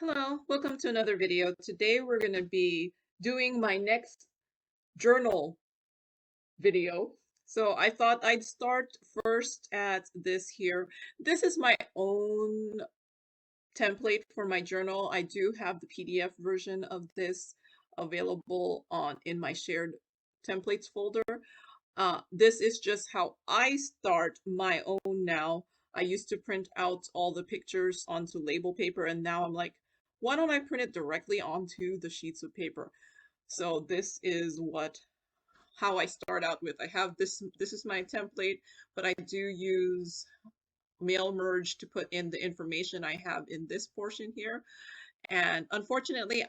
Hello, welcome to another video. Today we're going to be doing my next journal video. So I thought I'd start first at this here. This is my own template for my journal. I do have the PDF version of this available on in my shared templates folder. This is just how I start my own now. I used to print out all the pictures onto label paper, and now I'm like, why don't I print it directly onto the sheets of paper? So this is how I start out with. I have this is my template, but I do use mail merge to put in the information I have in this portion here. And unfortunately,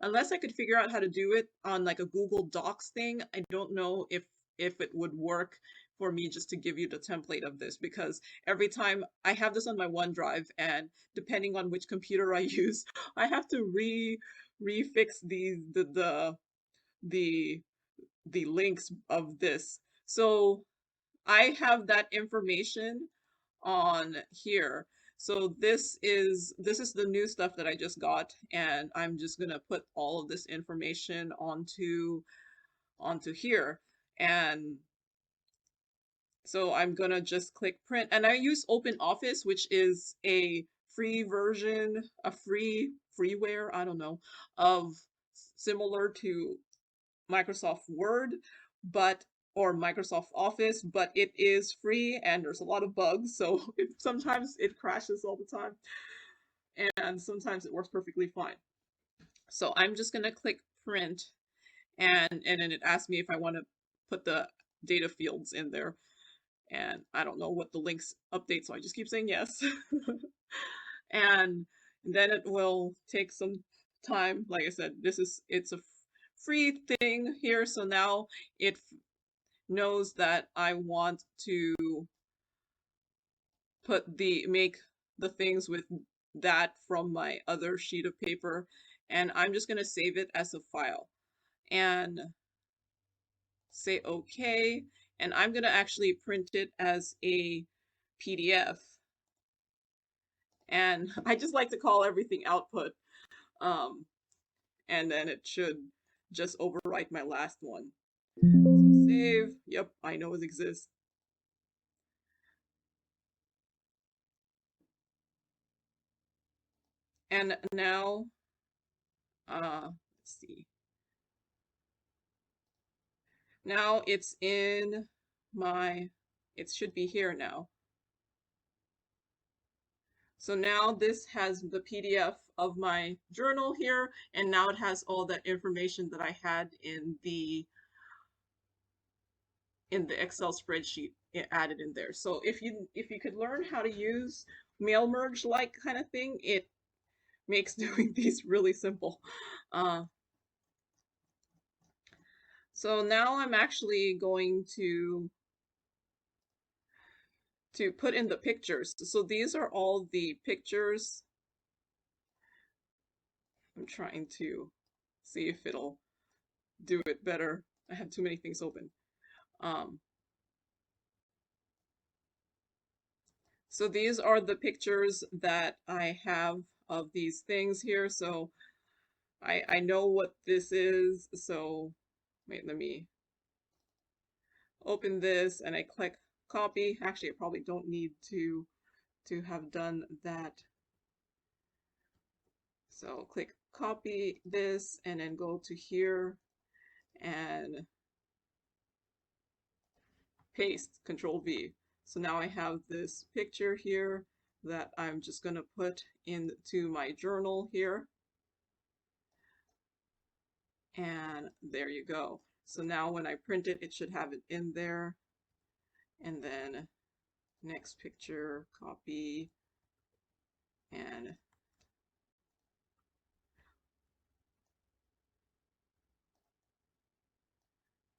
unless I could figure out how to do it on like a Google Docs thing, I don't know if it would work for me just to give you the template of this, because every time I have this on my OneDrive, and depending on which computer I use, I have to refix the the links of this. So I have that information on here. So this is the new stuff that I just got, and I'm just gonna put all of this information onto here. And so I'm gonna just click print, and I use Open Office, which is a free version, a freeware, I don't know, of similar to Microsoft Word, but or Microsoft Office, but it is free and there's a lot of bugs, so sometimes it crashes all the time, and sometimes it works perfectly fine. So I'm just gonna click print, and then it asks me if I want to put the data fields in there, and I don't know what the links update, so I just keep saying yes. And then it will take some time. Like I said, it's a free thing here, so now it knows that I want to make the things with that from my other sheet of paper, and I'm just going to save it as a file and say okay, and I'm going to actually print it as a PDF, and I just like to call everything output, um, and then it should just overwrite my last one. So save, yep, I know it exists. And now, let's see. Now it's in it should be here now. So now this has the PDF of my journal here, and now it has all that information that I had in the Excel spreadsheet added in there. So if you could learn how to use mail merge like kind of thing, it makes doing these really simple. Uh, so now I'm actually going to put in the pictures. So these are all the pictures. I'm trying to see if it'll do it better. I have too many things open. Um, so these are the pictures that I have of these things here. So I know what this is. So wait, let me open this and I click copy. Actually, I probably don't need to have done that. So click copy this and then go to here and paste, Control V. So now I have this picture here that I'm just going to put into my journal here. And there you go. So now when I print it, it should have it in there. And then next picture, copy, and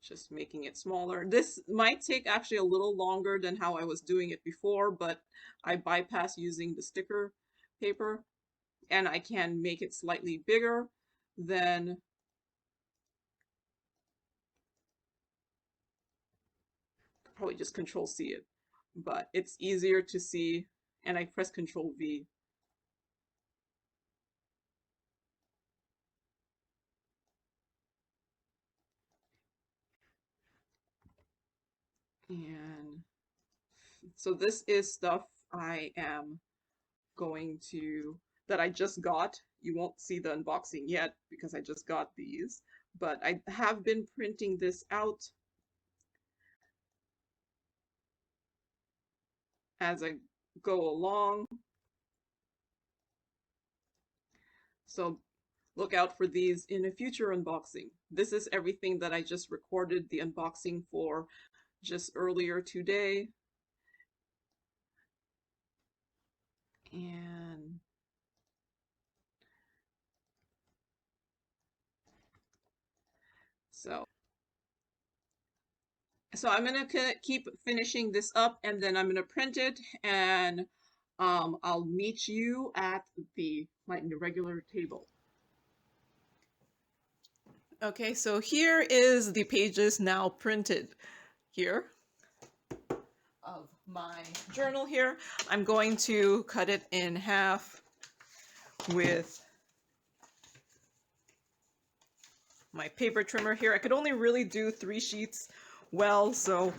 just making it smaller. This might take actually a little longer than how I was doing it before, but I bypass using the sticker paper, and I can make it slightly bigger than probably just Control C it, but it's easier to see, and I press Control V. And so this is stuff I am going to, that I just got. You won't see the unboxing yet because I just got these, but I have been printing this out as I go along. So look out for these in a future unboxing. This is everything that I just recorded the unboxing for just earlier today. And so I'm gonna keep finishing this up, and then I'm gonna print it, and I'll meet you at my regular table. Okay, so here is the pages now printed here of my journal here. I'm going to cut it in half with my paper trimmer here. I could only really do 3 sheets well, so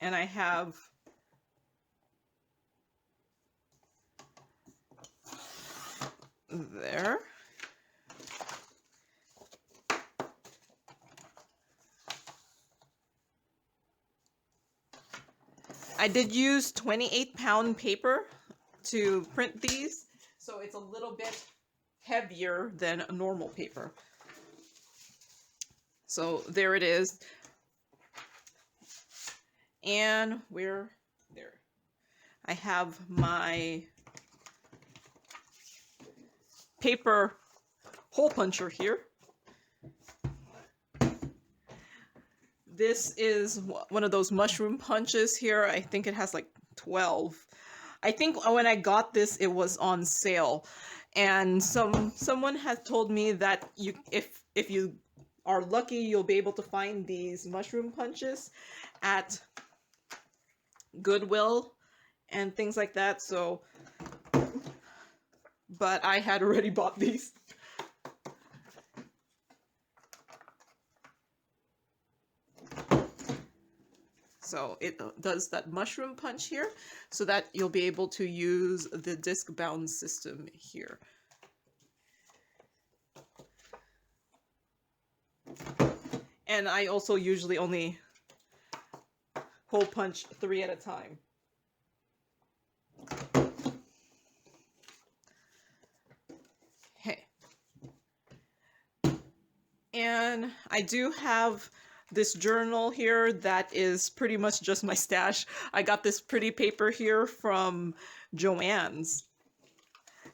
and I have there. I did use 28-pound paper to print these, so it's a little bit heavier than a normal paper. So there it is. And there. I have my paper hole puncher here. This is one of those mushroom punches here. I think it has like 12. I think when I got this, it was on sale. And someone has told me that if you are lucky, you'll be able to find these mushroom punches at Goodwill and things like that. So, but I had already bought these. So it does that mushroom punch here so that you'll be able to use the disc bound system here. And I also usually only hole punch 3 at a time. Hey. And I do have this journal here that is pretty much just my stash. I got this pretty paper here from Joann's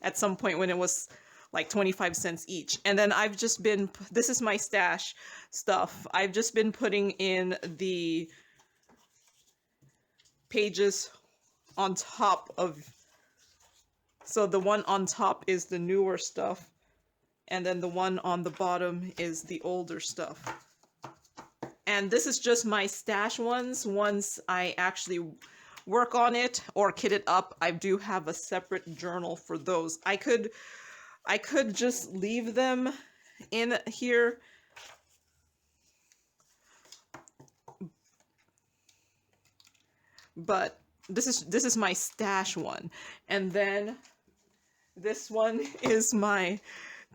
at some point when it was like 25 cents each. And then I've just been, this is my stash stuff. I've just been putting in the pages on top of, so the one on top is the newer stuff, and then the one on the bottom is the older stuff. And this is just my stash ones. Once I actually work on it or kit it up, I do have a separate journal for those. I could just leave them in here, but this is my stash one. And then this one is my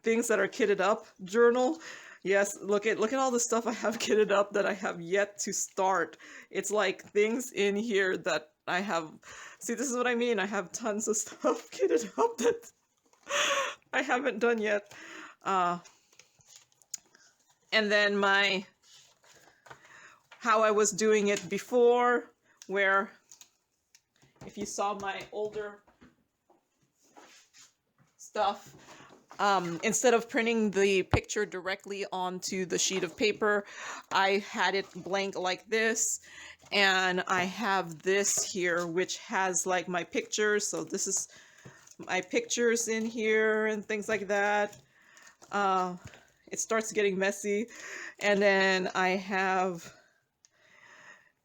things that are kitted up journal. Yes, look at all the stuff I have kitted up that I have yet to start. It's like things in here that I have. See, this is what I mean. I have tons of stuff kitted up that I haven't done yet. And then how I was doing it before, where if you saw my older stuff, instead of printing the picture directly onto the sheet of paper, I had it blank like this, and I have this here which has like my pictures. So this is my pictures in here and things like that. It starts getting messy. And then I have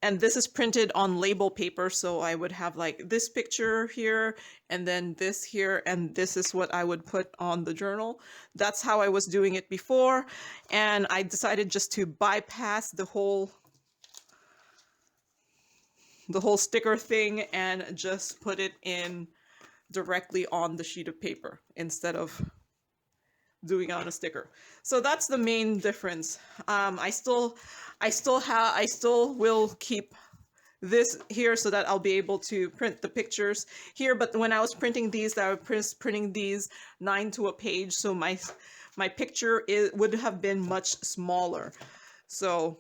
And this is printed on label paper, so I would have like this picture here and then this here, and this is what I would put on the journal. That's how I was doing it before, and I decided just to bypass the whole sticker thing and just put it in directly on the sheet of paper instead of doing on a sticker. So that's the main difference. I still will keep this here so that I'll be able to print the pictures here, but when I was printing these, I was printing these 9 to a page, so my picture would have been much smaller. So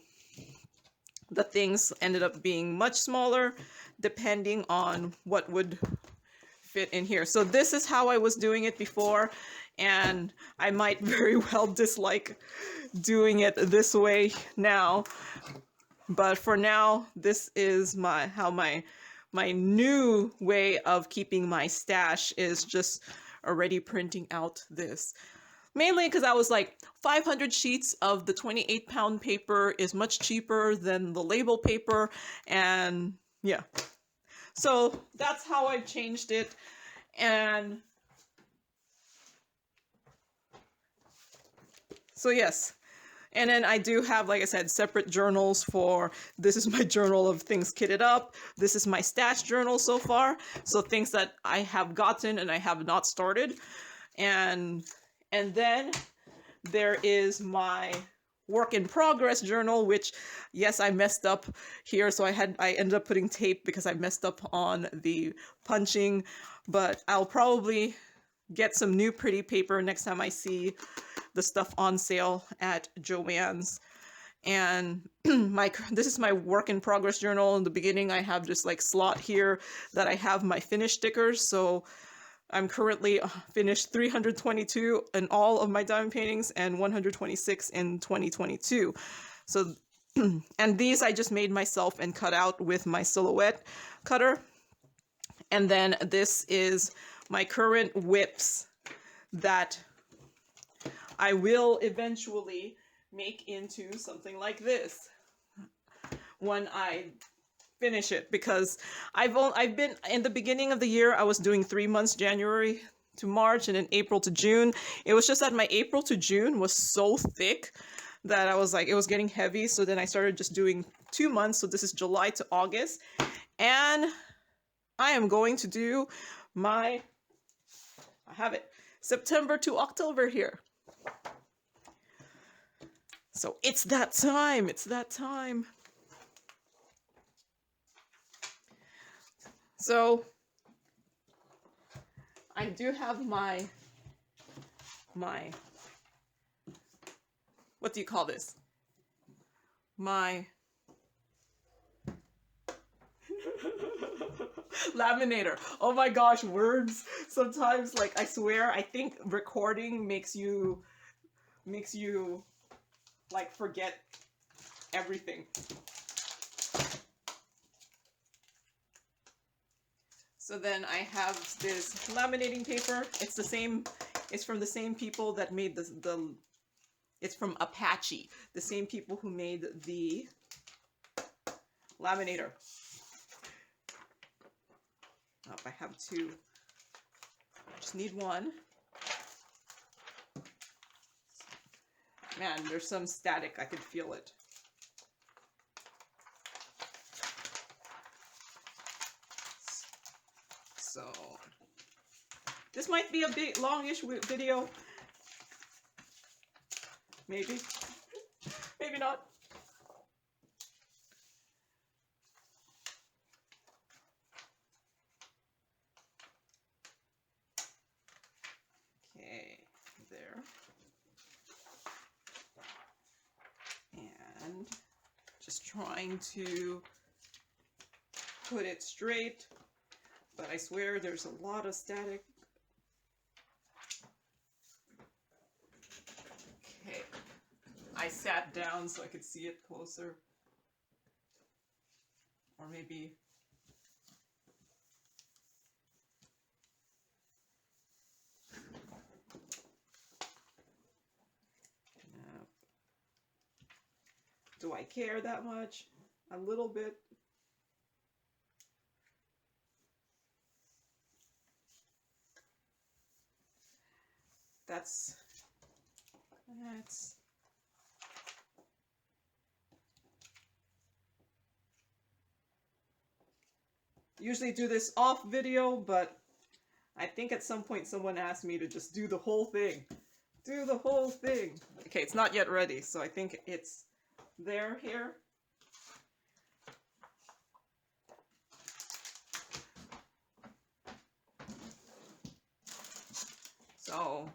the things ended up being much smaller depending on what would fit in here. So this is how I was doing it before, and I might very well dislike doing it this way now, but for now this is my new way of keeping my stash, is just already printing out this. Mainly because I was like, 500 sheets of the 28-pound paper is much cheaper than the label paper, and yeah. So that's how I've changed it. And so yes. And then I do have, like I said, separate journals for, this is my journal of things kitted up. This is my stash journal so far. So things that I have gotten and I have not started. And then there is my work in progress journal, which, yes, I messed up here. So I ended up putting tape because I messed up on the punching, but I'll probably get some new pretty paper next time I see the stuff on sale at Joan's. And this is my work in progress journal. In the beginning, I have this like slot here that I have my finished stickers. So I'm currently finished 322 in all of my diamond paintings and 126 in 2022. So, and these I just made myself and cut out with my silhouette cutter. And then this is my current whips that I will eventually make into something like this when I finish it, because I've been, in the beginning of the year, I was doing 3 months, January to March, and then April to June. It was just that my April to June was so thick that I was like, it was getting heavy. So then I started just doing 2 months. So this is July to August. And I am going to do I have it, September to October here. So it's that time, it's that time. So I do have my what do you call this? My laminator. Oh my gosh, words. Sometimes, like, I swear, I think recording makes you like forget everything. So then I have this laminating paper. It's the same, it's from the same people that made it's from Apache, the same people who made the laminator. Oh, I have two. I just need one. Man, there's some static. I could feel it. So this might be a bit longish video. Maybe. Maybe not. Okay, there. And just trying to put it straight, but I swear there's a lot of static. Okay, I sat down so I could see it closer, or maybe do I care that much? A little bit. that's usually do this off video, but I think at some point someone asked me to just do the whole thing. Do the whole thing. Okay, it's not yet ready, so I think it's there here. So,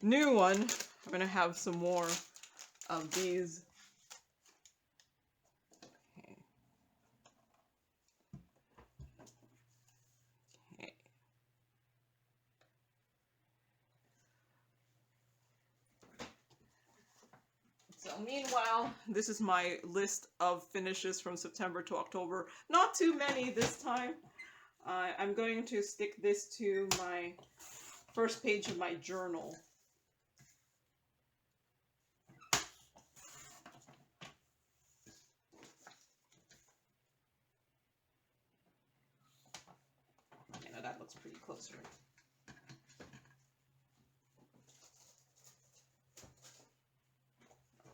new one. I'm gonna have some more of these. Okay. Okay. So meanwhile, this is my list of finishes from September to October. Not too many this time. I'm going to stick this to my first page of my journal. You know, that looks pretty close,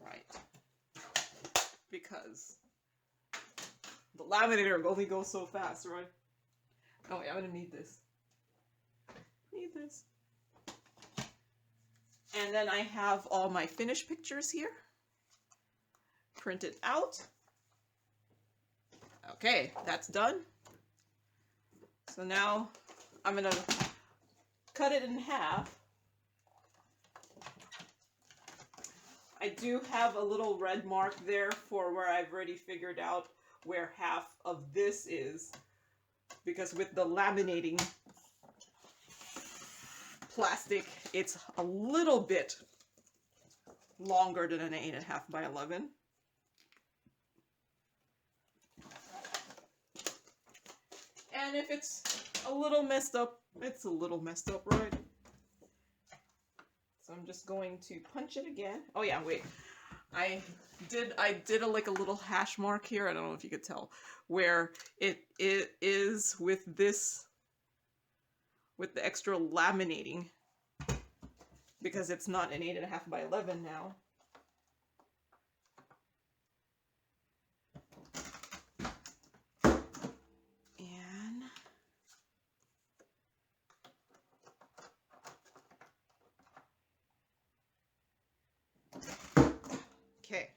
right? Because the laminator only goes so fast, right? Oh wait, I'm gonna need this. Need this. And then I have all my finished pictures here, printed out. Okay, that's done. So now I'm gonna cut it in half. I do have a little red mark there for where I've already figured out where half of this is, because with the laminating plastic, it's a little bit longer than an 8.5 by 11. And if it's a little messed up, it's a little messed up, right? So I'm just going to punch it again. Oh yeah, wait. I did like a little hash mark here. I don't know if you could tell where it is with this, with the extra laminating, because it's not an 8.5 by 11 now. And okay.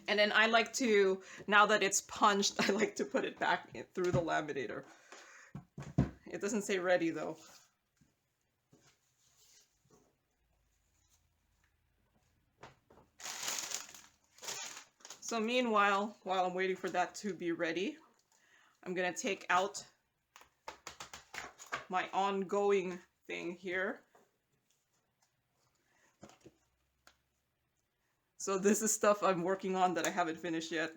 And then I like to, now that it's punched, I like to put it back through the laminator. It doesn't say ready though. So meanwhile, while I'm waiting for that to be ready, I'm gonna take out my ongoing thing here. So this is stuff I'm working on that I haven't finished yet.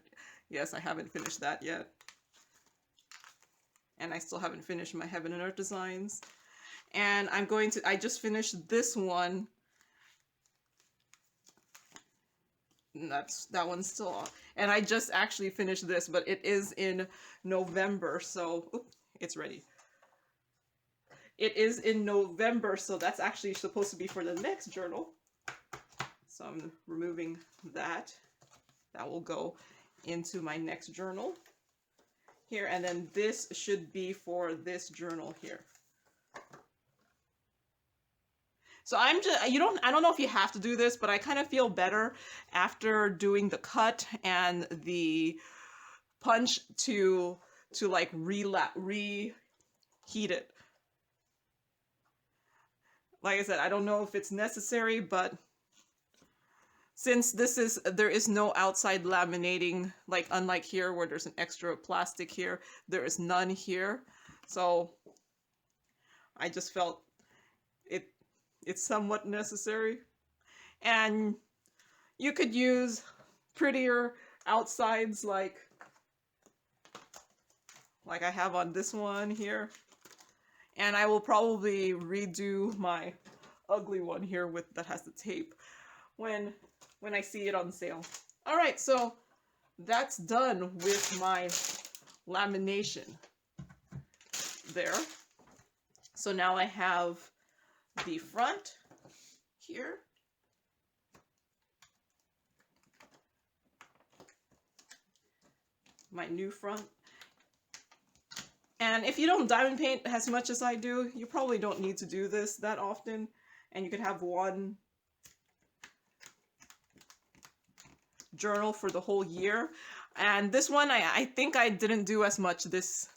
Yes, I haven't finished that yet. And I still haven't finished my Heaven and Earth designs. And I just finished this one. And that one's still on. And I just actually finished this, but it is in November, so it's ready. It is in November, so that's actually supposed to be for the next journal. So I'm removing that. That will go into my next journal here, and then this should be for this journal here. So I don't know if you have to do this, but I kind of feel better after doing the cut and the punch to like reheat it. Like I said, I don't know if it's necessary, but since there is no outside laminating, like unlike here where there's an extra plastic here, there is none here. So I just felt it's somewhat necessary. And you could use prettier outsides like I have on this one here. And I will probably redo my ugly one here that has the tape when I see it on sale. All right, so that's done with my lamination there. So now I have the front here. My new front. And if you don't diamond paint as much as I do, you probably don't need to do this that often. And you could have one journal for the whole year. And this one, I think I didn't do as much this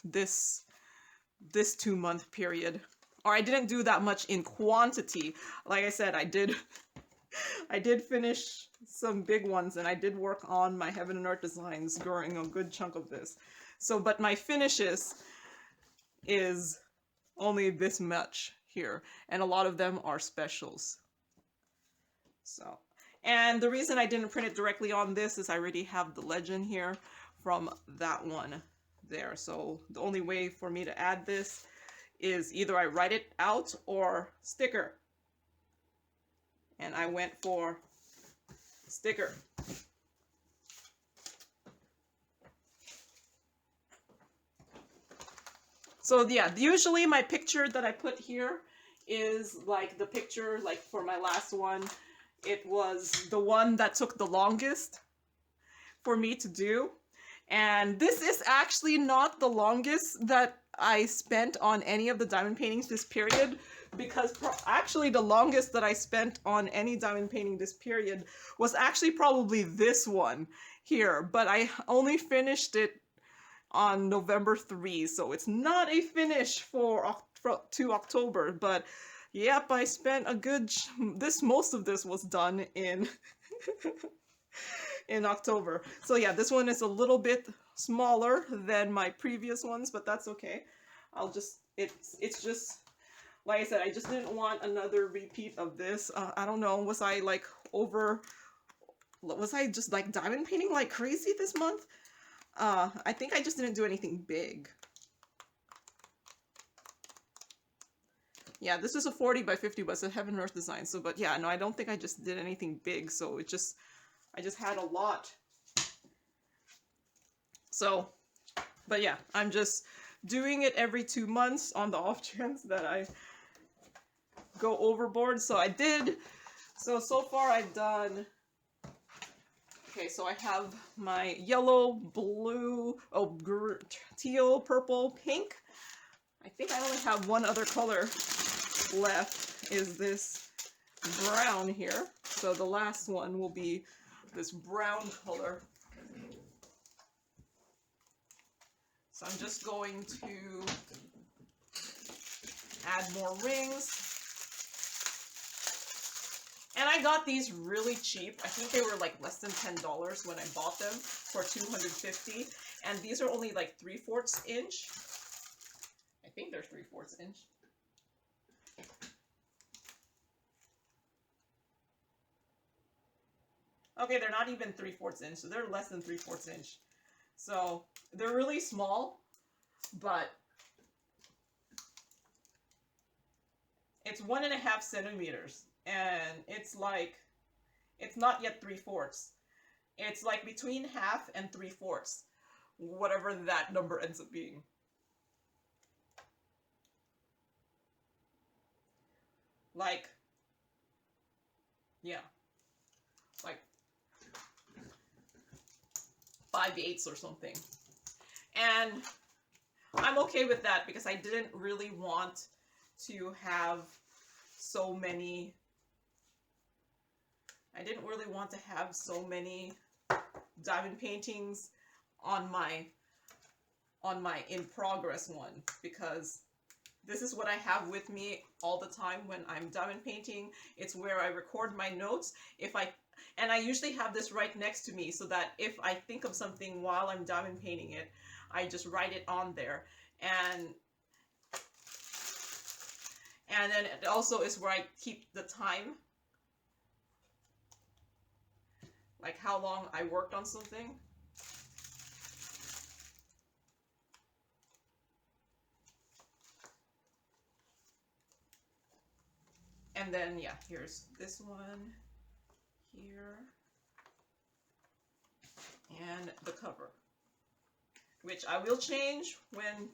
2-month period. Or I didn't do that much in quantity. Like I said, I did finish some big ones, and I did work on my Heaven and Earth designs during a good chunk of this. So, but my finishes is only this much here, and a lot of them are specials. So, and the reason I didn't print it directly on this is I already have the legend here from that one there. So the only way for me to add this is either I write it out or sticker. And I went for sticker. So yeah, usually my picture that I put here is like the picture, like for my last one, it was the one that took the longest for me to do. And this is actually not the longest that I spent on any of the diamond paintings this period, because actually the longest that I spent on any diamond painting this period was actually probably this one here, but I only finished it on November 3, so it's not a finish to October, but yep, I spent a good, most of this was done in in October. So yeah, this one is a little bit smaller than my previous ones, but that's okay. It's just, like I said, I just didn't want another repeat of this. I don't know, was I just like diamond painting like crazy this month? I think I just didn't do anything big. Yeah, this is a 40 by 50, but it's a Heaven and Earth design. So, but yeah, no, I don't think I just did anything big. So I just had a lot. So, but yeah, I'm just doing it every 2 months on the off chance that I go overboard. So I did. So far I've done. Okay, so I have my yellow, blue, teal, purple, pink. I think I only have one other color left, is this brown here. So the last one will be this brown color. So I'm just going to add more rings. And I got these really cheap. I think they were like less than $10 when I bought them for $250. And these are only like 3/4 inch. I think they're 3/4 inch. Okay, they're not even 3/4 inch, so they're less than 3/4 inch. So they're really small, but it's 1.5 centimeters. And it's like, it's not yet 3/4. It's like between 1/2 and 3/4, whatever that number ends up being. Like, yeah, like 5/8 or something. And I'm okay with that because I didn't really want to have so many. I didn't really want to have so many diamond paintings on my in progress one, because this is what I have with me all the time when I'm diamond painting. It's where I record my notes. And I usually have this right next to me so that if I think of something while I'm diamond painting it, I just write it on there. And then it also is where I keep the time, like how long I worked on something. And then, yeah, here's this one here. And the cover, which I will change when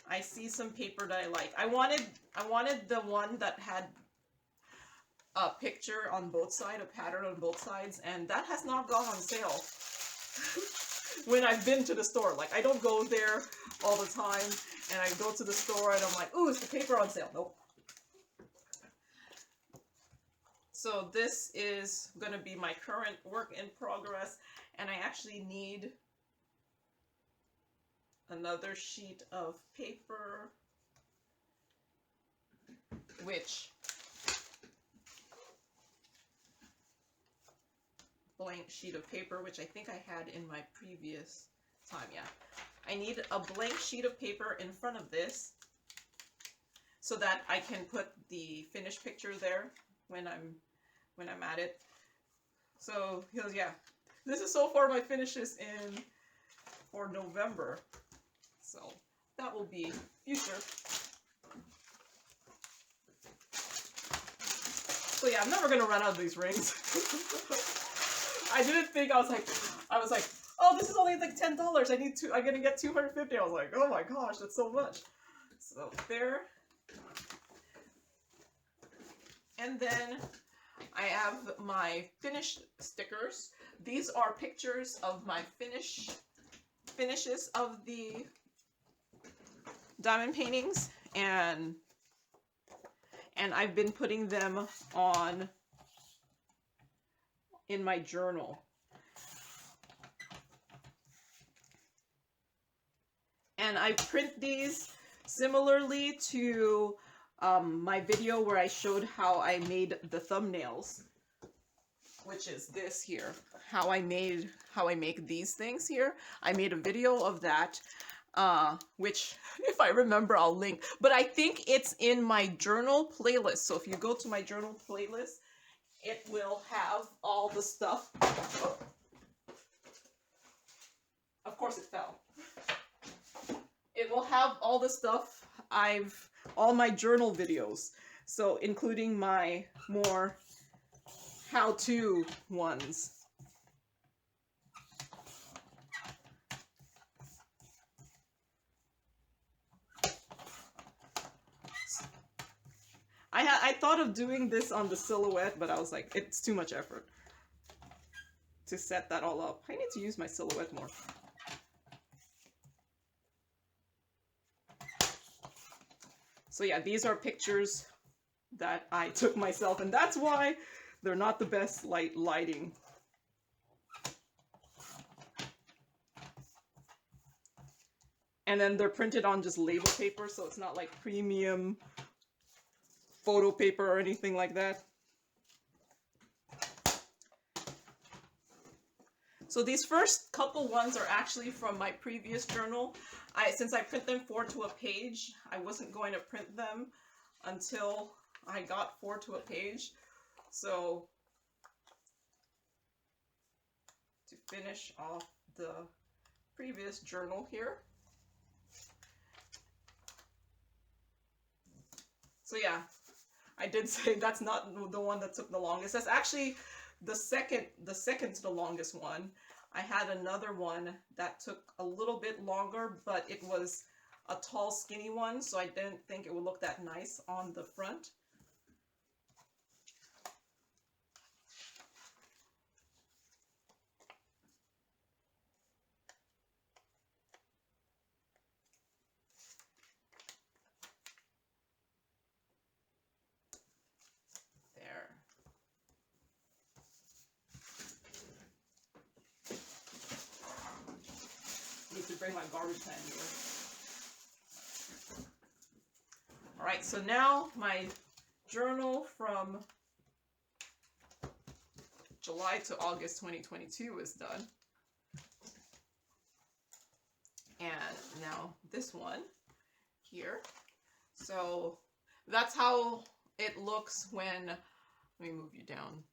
I see some paper that I like. I wanted the one that had a picture on both sides, a pattern on both sides, and that has not gone on sale when I've been to the store. Like, I don't go there all the time, and I go to the store and I'm like, ooh, is the paper on sale? Nope. So this is going to be my current work in progress, and I actually need another sheet of paper, which blank sheet of paper, which I think I had in my previous time. Yeah, I need a blank sheet of paper in front of this so that I can put the finished picture there when I'm at it. So he goes, yeah, this is so far my finishes for November, so that will be future. So yeah, I'm never gonna run out of these rings. I didn't think, I was like, oh, this is only like $10. I'm gonna get 250. I was like, oh my gosh, that's so much. So there. And then I have my finished stickers. These are pictures of my finishes of the diamond paintings, and I've been putting them on in my journal. And I print these similarly to my video where I showed how I made the thumbnails, which is this here, how I make these things here. I made a video of that, which if I remember I'll link, but I think it's in my journal playlist. So if you go to my journal playlist, it will have all the stuff. Oh. Of course it fell. It will have all the stuff all my journal videos. So including my more how-to ones. I thought of doing this on the silhouette, but I was like, it's too much effort to set that all up. I need to use my silhouette more. So yeah, these are pictures that I took myself, and that's why they're not the best lighting. And then they're printed on just label paper, so it's not like premium photo paper or anything like that. So these first couple ones are actually from my previous journal. Since I print them 4 to a page, I wasn't going to print them until I got 4 to a page. So to finish off the previous journal here. So yeah, I did say that's not the one that took the longest. That's actually the second to the longest one. I had another one that took a little bit longer, but it was a tall, skinny one, so I didn't think it would look that nice on the front. To bring my garbage can here. Alright, so now my journal from July to August 2022 is done. And now this one here. So that's how it looks when, let me move you down.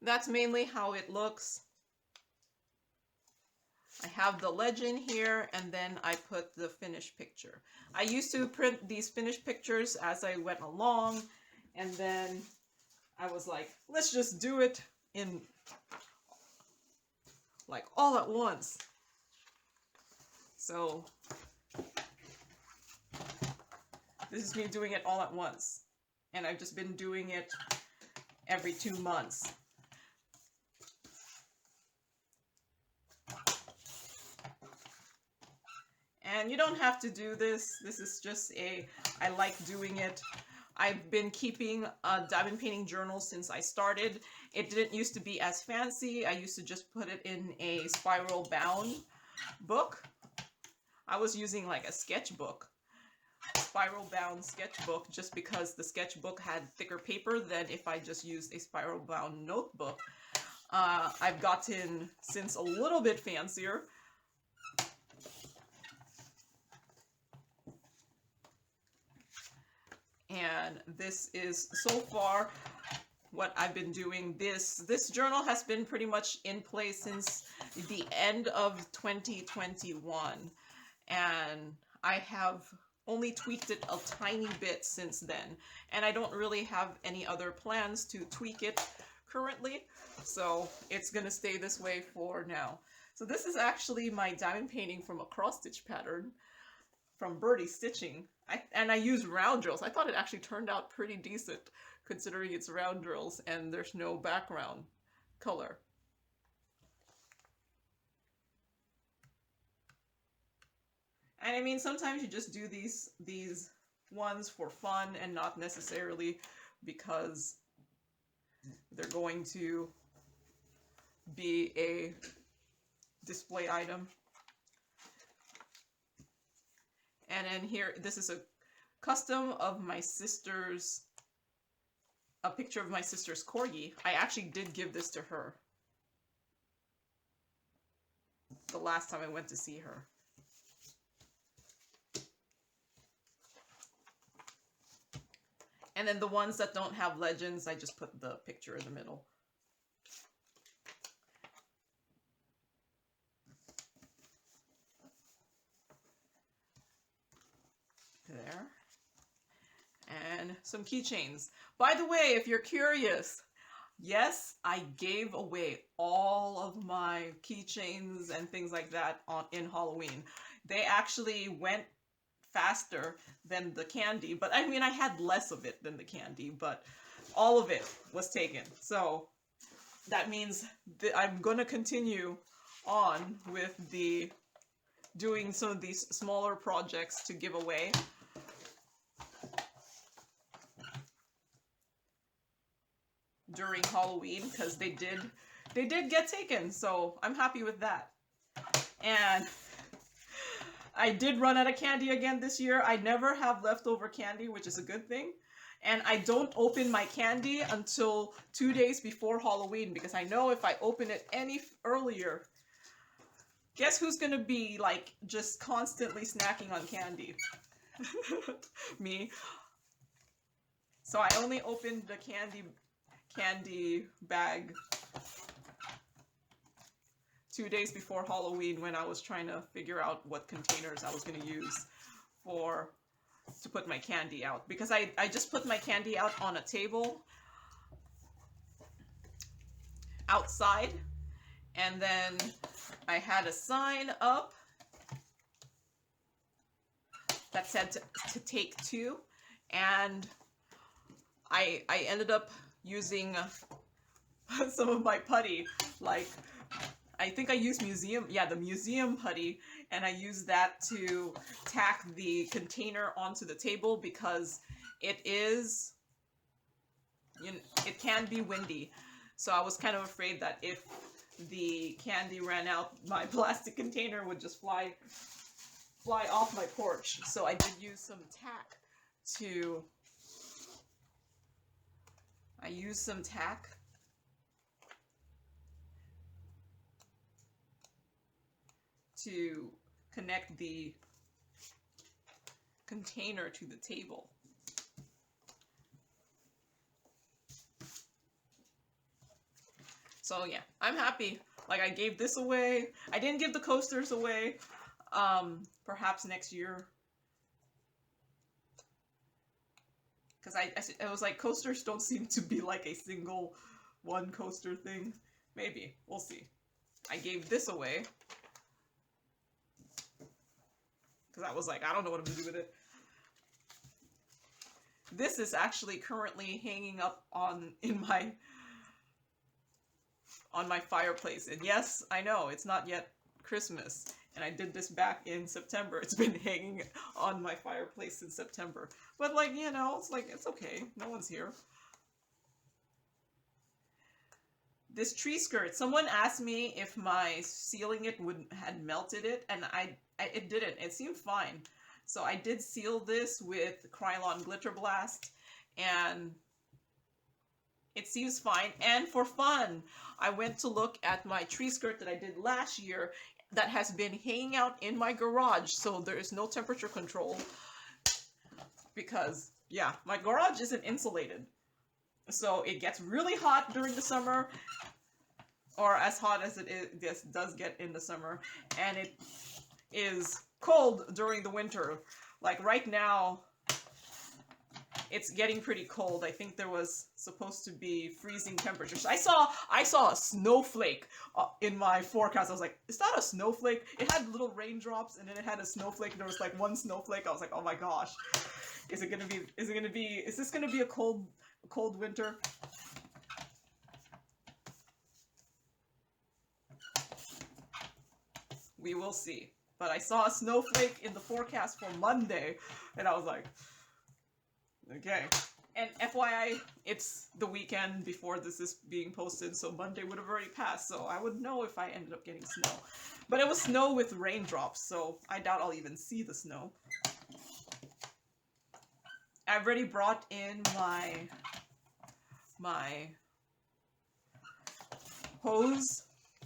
That's mainly how it looks. I have the legend here, and then I put the finished picture. I used to print these finished pictures as I went along, and then I was like, let's just do it in like all at once. So this is me doing it all at once, and I've just been doing it every 2 months. And you don't have to do this. This is just I like doing it. I've been keeping a diamond painting journal since I started. It didn't used to be as fancy. I used to just put it in a spiral bound book. I was using like a sketchbook, spiral bound sketchbook, just because the sketchbook had thicker paper than if I just used a spiral bound notebook. I've gotten since a little bit fancier. And this is so far what I've been doing. This journal has been pretty much in place since the end of 2021, and I have only tweaked it a tiny bit since then, and I don't really have any other plans to tweak it currently, so it's gonna stay this way for now. So this is actually my diamond painting from a cross stitch pattern from Birdie Stitching. I use round drills. I thought it actually turned out pretty decent considering it's round drills and there's no background color. And I mean, sometimes you just do these ones for fun and not necessarily because they're going to be a display item. And then here, this is a custom of my sister's, a picture of my sister's corgi. I actually did give this to her the last time I went to see her. And then the ones that don't have legends, I just put the picture in the middle. There. And some keychains. By the way, if you're curious, yes, I gave away all of my keychains and things like that in Halloween. They actually went faster than the candy, but I mean, I had less of it than the candy, but all of it was taken. So that means that I'm gonna continue on with doing some of these smaller projects to give away. During Halloween, because they did get taken, so I'm happy with that. And I did run out of candy again this year. I never have leftover candy, which is a good thing. And I don't open my candy until 2 days before Halloween, because I know if I open it any earlier, guess who's gonna be like just constantly snacking on candy? Me. So I only opened the candy bag 2 days before Halloween when I was trying to figure out what containers I was going to use to put my candy out, because I just put my candy out on a table outside, and then I had a sign up that said to take 2, and I ended up using some of my putty, like I think I used the museum putty, and I used that to tack the container onto the table because it can be windy. So I was kind of afraid that if the candy ran out, my plastic container would just fly off my porch. So I did use some tack to connect the container to the table. So yeah, I'm happy. Like, I gave this away. I didn't give the coasters away. Perhaps next year. Because I was like, coasters don't seem to be like a single one coaster thing. Maybe. We'll see. I gave this away. Because I was like, I don't know what I'm going to do with it. this is actually currently hanging up on my fireplace. And yes, I know it's not yet Christmas, and I did this back in September. It's been hanging on my fireplace since September. But like, you know, it's like, it's okay. No one's here. This tree skirt, someone asked me if my sealing it had melted it, and it didn't. It seemed fine. So I did seal this with Krylon Glitter Blast, and it seems fine. And for fun, I went to look at my tree skirt that I did last year that has been hanging out in my garage, so there is no temperature control because, yeah, my garage isn't insulated. So it gets really hot during the summer, or as hot as it does get in the summer, and it is cold during the winter. Like right now, it's getting pretty cold. I think there was supposed to be freezing temperatures. I saw a snowflake in my forecast. I was like, is that a snowflake? It had little raindrops, and then it had a snowflake, and there was like one snowflake. I was like, oh my gosh, is this gonna be a cold winter? We will see. But I saw a snowflake in the forecast for Monday, and I was like, okay. And FYI, it's the weekend before this is being posted, so Monday would have already passed, so I would know if I ended up getting snow. But it was snow with raindrops, so I doubt I'll even see the snow. I've already brought in my hose,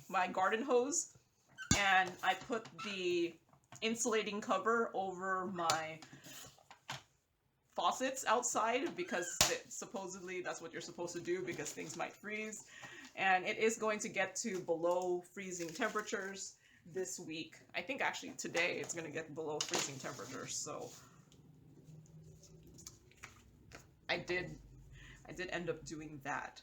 my garden hose, and I put the insulating cover over my faucets outside because supposedly that's what you're supposed to do because things might freeze. And it is going to get to below freezing temperatures this week. I think actually today it's going to get below freezing temperatures, so I did end up doing that.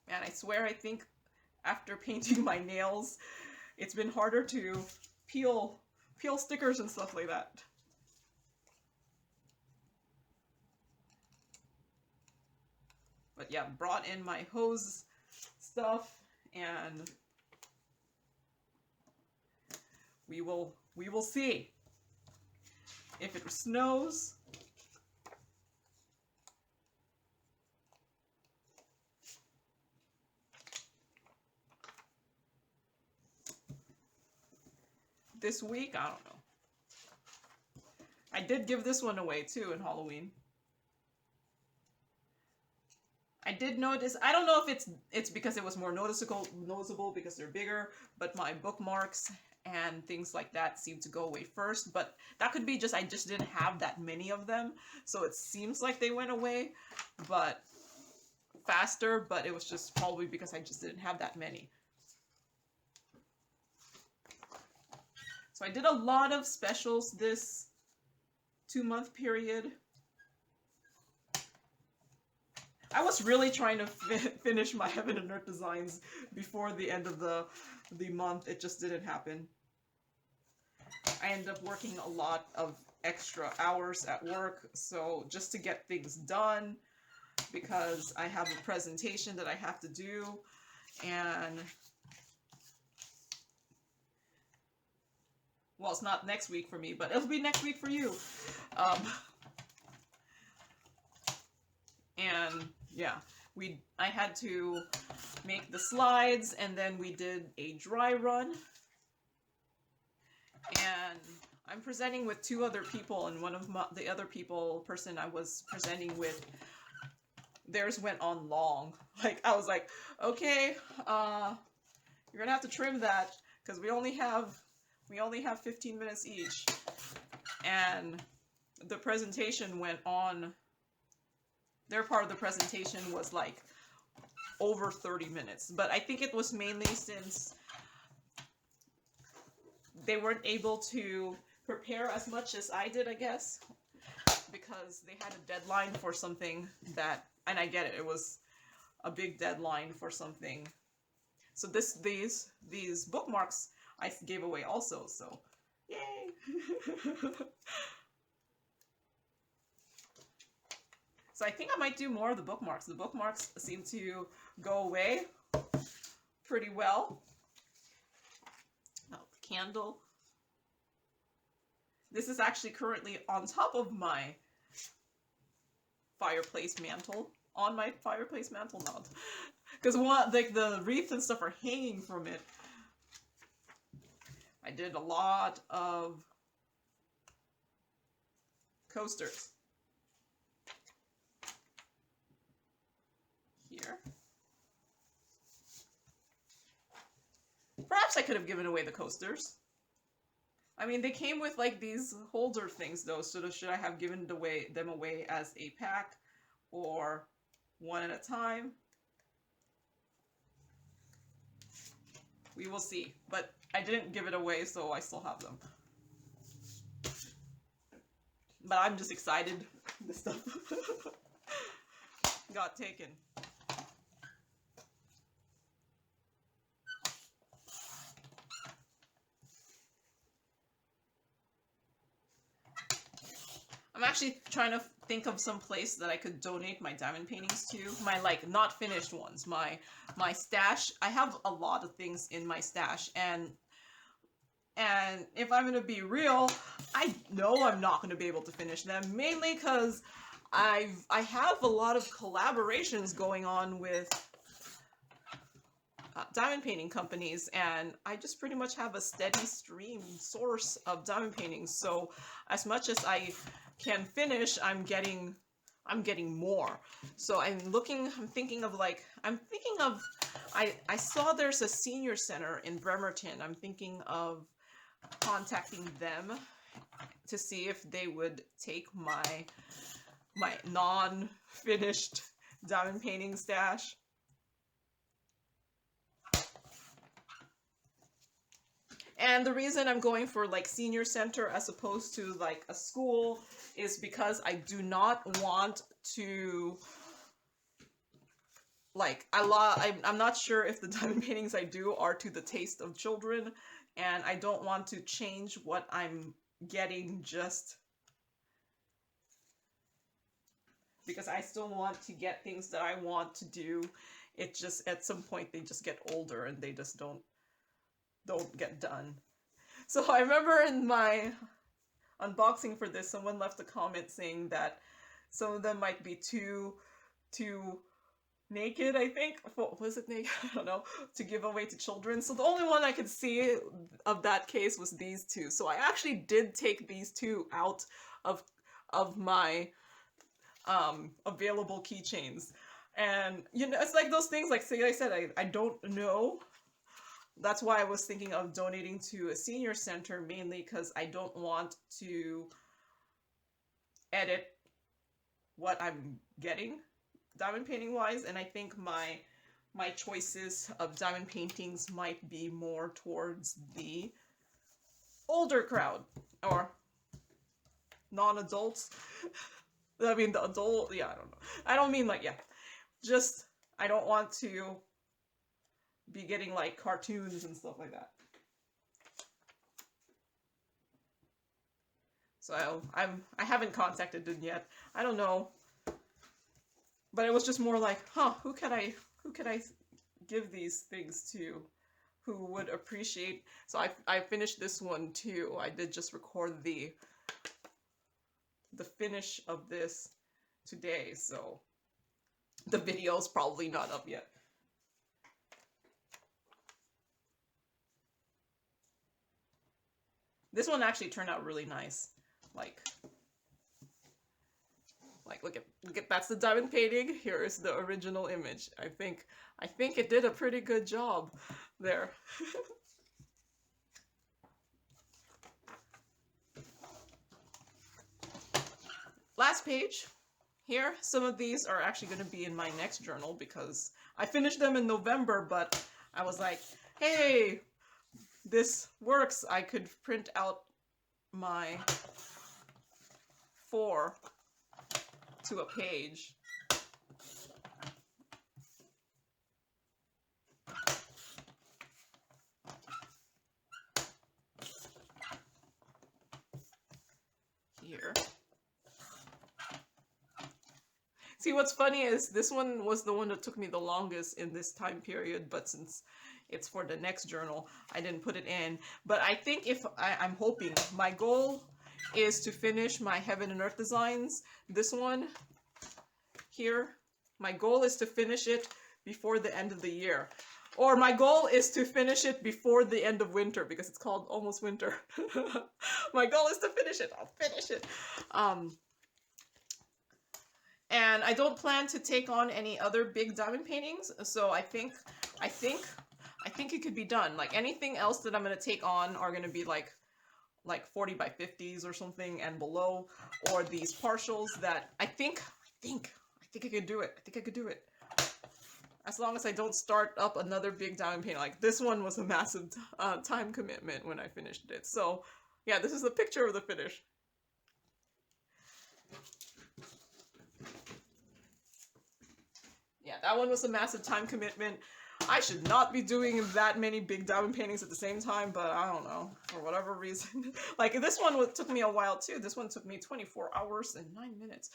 Man, I swear, I think after painting my nails, it's been harder to peel stickers and stuff like that. But yeah, brought in my hose stuff, and we will see if it snows. This week, I don't know. I did give this one away too in Halloween. I did notice, I don't know if it's because it was more noticeable because they're bigger, but my bookmarks and things like that seem to go away first, but that could be just I just didn't have that many of them, so it seems like they went away but faster, but it was just probably because I just didn't have that many. So I did a lot of specials this 2-month period. I was really trying to finish my Heaven and Earth designs before the end of the month. It just didn't happen. I ended up working a lot of extra hours at work, so just to get things done, because I have a presentation that I have to do, and well, it's not next week for me, but it'll be next week for you. And yeah, I had to make the slides, and then we did a dry run. And I'm presenting with 2 other people, and one of the other person I was presenting with, theirs went on long. Like, I was like, okay, you're gonna have to trim that, because we only have 15 minutes each. And the presentation went on, their part of the presentation was like over 30 minutes. But I think it was mainly since they weren't able to prepare as much as I did, I guess, because they had a deadline for something that, and I get it, it was a big deadline for something. So these bookmarks I gave away also, so yay! So I think I might do more of the bookmarks. The bookmarks seem to go away pretty well. Oh, the candle. This is actually currently on top of my fireplace mantle. On my fireplace mantle, not. Because like the wreath and stuff are hanging from it. I did a lot of coasters. Here. Perhaps I could have given away the coasters. I mean, they came with like these holder things though, so should I have given them away as a pack or one at a time? We will see, but I didn't give it away, so I still have them. But I'm just excited this stuff got taken. I'm actually trying to think of some place that I could donate my diamond paintings to. My, like, not finished ones. My stash. I have a lot of things in my stash, and if I'm gonna be real, I know I'm not gonna be able to finish them, mainly because I have a lot of collaborations going on with diamond painting companies, and I just pretty much have a steady stream source of diamond paintings. So as much as I can finish, I'm getting more. So I saw there's a senior center in Bremerton. I'm thinking of contacting them to see if they would take my non-finished diamond painting stash. And the reason I'm going for like senior center as opposed to like a school is because I do not want to, like, I'm not sure if the diamond paintings I do are to the taste of children, and I don't want to change what I'm getting just because I still want to get things that I want to do. It just, at some point, they just get older and they just don't get done. So I remember in my unboxing for this, someone left a comment saying that some of them might be too naked, I think. Was it naked? I don't know. To give away to children. So the only one I could see of that case was these two. So I actually did take these two out of my available keychains. And, you know, it's like those things, like I said, I don't know. That's why I was thinking of donating to a senior center, mainly because I don't want to edit what I'm getting diamond painting wise, and I think my choices of diamond paintings might be more towards the older crowd, or non-adults. I mean, the adult, yeah, I don't know. I don't mean like, yeah, just, I don't want to be getting like cartoons and stuff like that. So I haven't contacted them yet. I don't know. But it was just more like, huh, who could I give these things to who would appreciate. So I finished this one too. I did just record the finish of this today, so the video's probably not up yet. This one actually turned out really nice. Like look at that's the diamond painting. Here is the original image. I think it did a pretty good job there. Last page. Here, some of these are actually going to be in my next journal because I finished them in November, but I was like, hey, this works. I could print out my 4 to a page. here. See, what's funny is this one was the one that took me the longest in this time period, but since it's for the next journal, I didn't put it in. But I think I'm hoping, my goal is to finish my Heaven and Earth designs. This one here, my goal is to finish it before the end of the year. Or my goal is to finish it before the end of winter, because it's called Almost Winter. My goal is to finish it. I'll finish it. And I don't plan to take on any other big diamond paintings, so I think it could be done. Like anything else that I'm gonna take on are gonna be like 40 by 50s or something and below, or these partials that I think I could do it. I think I could do it. As long as I don't start up another big diamond painting. Like this one was a massive time commitment when I finished it. So yeah, this is a picture of the finish. Yeah, that one was a massive time commitment. I should not be doing that many big diamond paintings at the same time, but I don't know, for whatever reason. Like this one took me a while too. This one took me 24 hours and 9 minutes.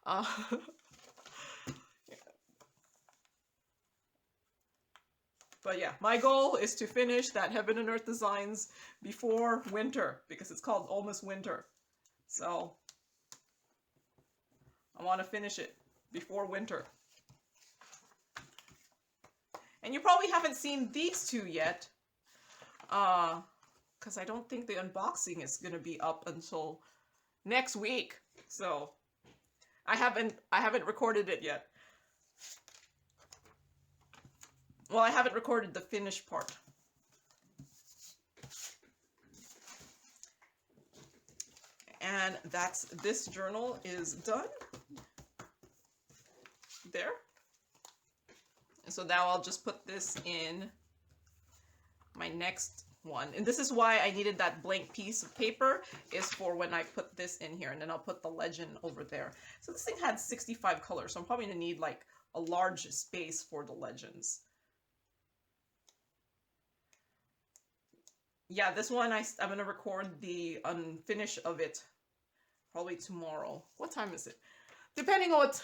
Yeah. But yeah, my goal is to finish that Heaven and Earth designs before winter, because it's called Almost Winter. So I want to finish it before winter. And you probably haven't seen these two yet, because I don't think the unboxing is going to be up until next week. So I haven't recorded it yet. Well, I haven't recorded the finished part. And this journal is done. There. So now I'll just put this in my next one. And this is why I needed that blank piece of paper, is for when I put this in here, and then I'll put the legend over there. So this thing had 65 colors, so I'm probably gonna need like a large space for the legends. Yeah, this one I'm gonna record the finish of it probably tomorrow. What time is it? Depending on what...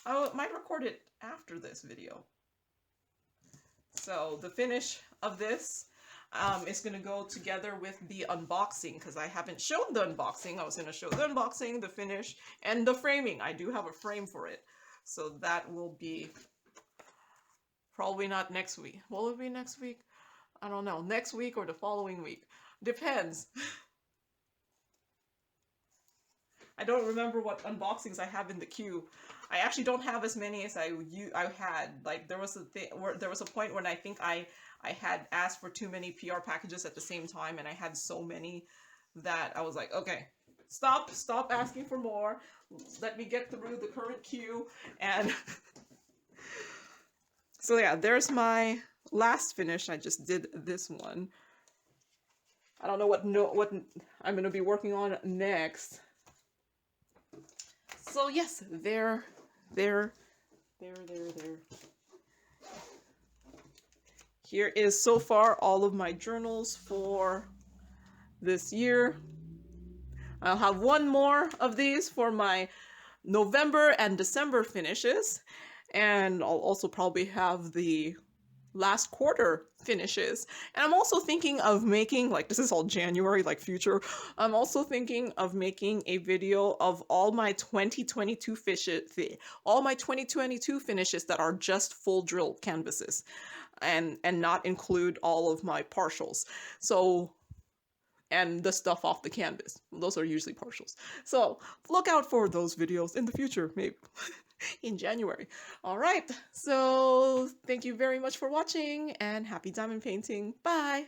I might record it after this video. So the finish of this is going to go together with the unboxing, because I haven't shown the unboxing. I was going to show the unboxing, the finish, and the framing. I do have a frame for it. So that will be probably not next week. Will it be next week? I don't know. Next week or the following week. Depends. I don't remember what unboxings I have in the queue. I actually don't have as many as I had. Like there was a point when I think I had asked for too many PR packages at the same time, and I had so many that I was like, okay, stop asking for more. Let me get through the current queue. And so yeah, there's my last finish. I just did this one. I don't know what I'm going to be working on next. So yes, there. Here is so far all of my journals for this year. I'll have one more of these for my November and December finishes, and I'll also probably have the last quarter finishes. And I'm also thinking of making, like, this is all January, like future, I'm also thinking of making a video of all my 2022 finishes that are just full drill canvases, and not include all of my partials. So, and the stuff off the canvas. Those are usually partials. So look out for those videos in the future, maybe in January. All right, so thank you very much for watching, and happy diamond painting. Bye.